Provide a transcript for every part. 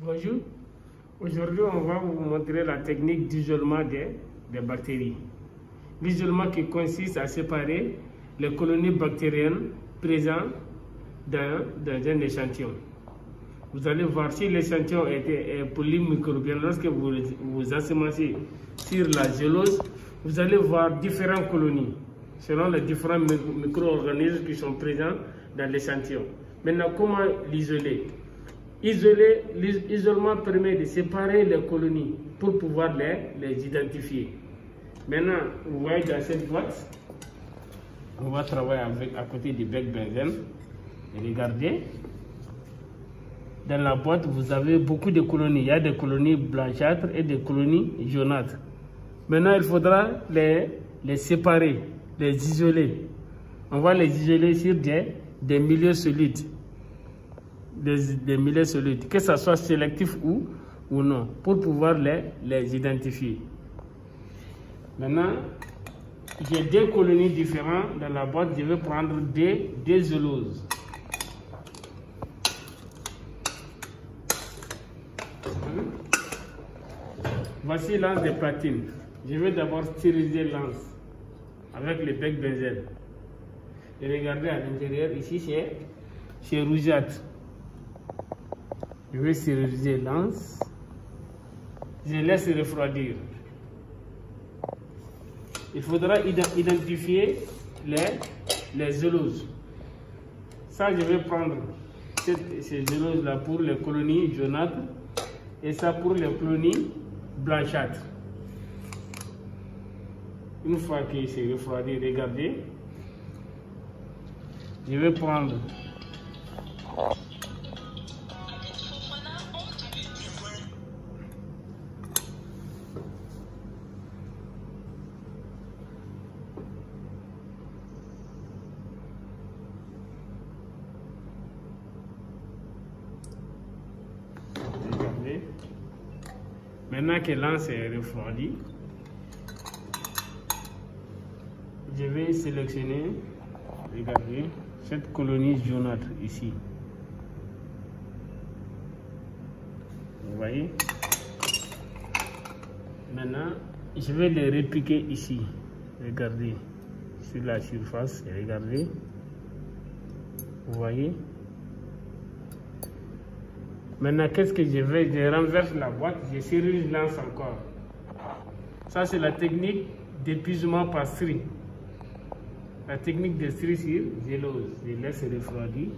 Bonjour, aujourd'hui on va vous montrer la technique d'isolement des bactéries. L'isolement qui consiste à séparer les colonies bactériennes présentes dans un échantillon. Vous allez voir si l'échantillon est polymicrobien. Lorsque vous assemencez sur la gélose, vous allez voir différentes colonies selon les différents micro-organismes qui sont présents dans l'échantillon. Maintenant, comment l'isoler? L'isolement permet de séparer les colonies pour pouvoir les identifier. Maintenant, vous voyez dans cette boîte, on va travailler à côté du bec benzène. Regardez, dans la boîte, vous avez beaucoup de colonies. Il y a des colonies blanchâtres et des colonies jaunâtres. Maintenant, il faudra les séparer, les isoler. On va les isoler sur des milieux solides. Des milieux solides, que ce soit sélectif ou non, pour pouvoir les identifier. Maintenant, j'ai deux colonies différentes dans la boîte. Je vais prendre des zéloses. Voici l'anse de platine. Je vais d'abord stériliser l'anse avec le bec benzène. Et regardez à l'intérieur, ici c'est rougeâtre. Je vais stériliser l'anse. Je laisse refroidir. Il faudra identifier les zéloses. Ça, je vais prendre ces zéloses-là pour les colonies jaunâtres et ça pour les colonies blanchâtres. Une fois que c'est refroidi, regardez. Je vais prendre maintenant que l'anse est refroidi, je vais sélectionner, regardez, cette colonie jaunâtre ici. Vous voyez? Maintenant, je vais les répliquer ici. Regardez, sur la surface, regardez. Vous voyez? Maintenant, qu'est-ce que je vais? Je renverse la boîte, je stérilise l'anse encore. Ça, c'est la technique d'épuisement par strie. La technique de strie sur gélose. Je laisse refroidir.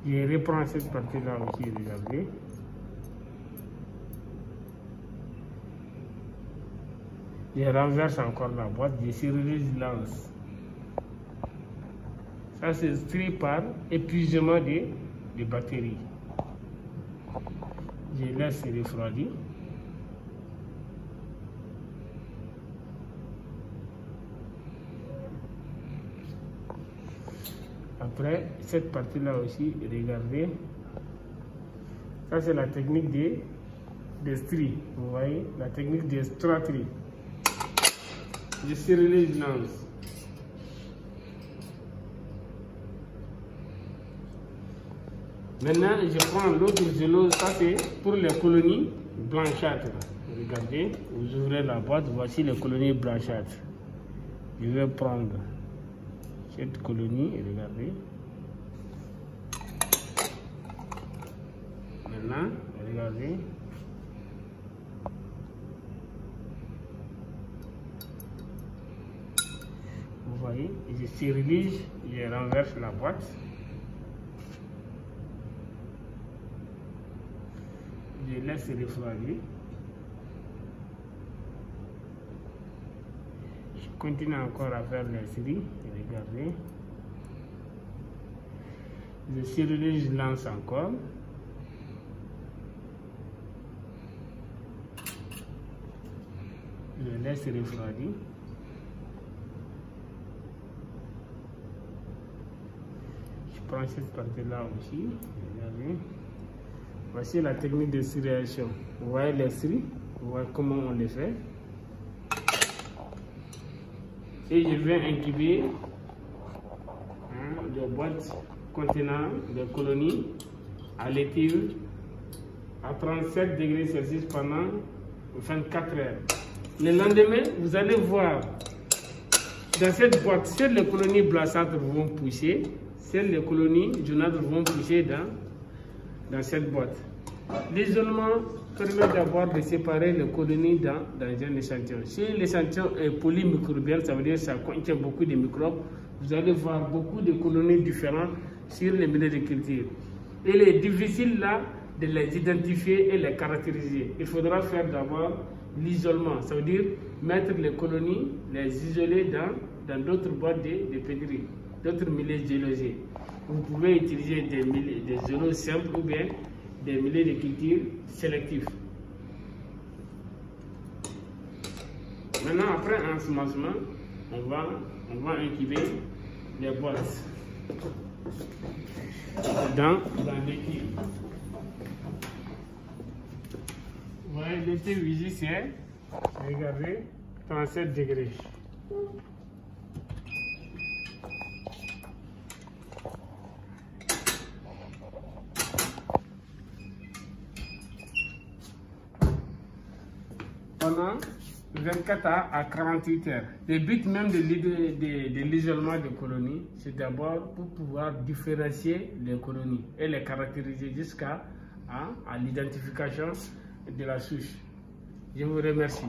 Je reprends cette partie-là aussi, regardez. Je renverse encore la boîte, je stérilise l'anse. Ça, c'est strie par épuisement des bactéries. Je laisse refroidir. Après, cette partie-là aussi, regardez. Ça, c'est la technique de strie. Vous voyez, la technique de straterie. Je stérilise l'anse. Maintenant, je prends l'autre gélose. Ça, c'est pour les colonies blanchâtres. Regardez, vous ouvrez la boîte, voici les colonies blanchâtres. Je vais prendre cette colonie et regardez. Maintenant, regardez. Vous voyez, je stérilise, je renverse la boîte. Je laisse refroidir. Je continue encore à faire les stries. Regardez. Je stérilise l'anse encore. Je laisse refroidir. Je prends cette partie-là aussi. Regardez. Voici la technique de stérilisation. Vous voyez les stries, vous voyez comment on les fait. Et je vais incuber de boîte contenant des colonies à l'éthyl à 37 degrés Celsius pendant 24 heures. Le lendemain, vous allez voir dans cette boîte, seules les colonies blanchâtres vont pousser, seules les colonies jaunâtres vont pousser dans cette boîte. L'isolement permet d'abord de séparer les colonies dans un échantillon. Si l'échantillon est polymicrobien, ça veut dire que ça contient beaucoup de microbes, vous allez voir beaucoup de colonies différentes sur les milieux de culture. Il est difficile là de les identifier et les caractériser. Il faudra faire d'abord l'isolement, ça veut dire mettre les colonies, les isoler dans d'autres boîtes de pédigree, d'autres milieux géologiques. Vous pouvez utiliser des zolos simples ou bien des milieux de culture sélectifs. Maintenant, après ensemencement, on va incuber les boîtes dans l'éthyl. Vous voyez, l'éthyl ici, c'est, regardez, 37 degrés. Pendant 24 à 48 heures. Le but même de l'isolement des colonies, c'est d'abord pour pouvoir différencier les colonies et les caractériser jusqu'à l'identification de la souche. Je vous remercie.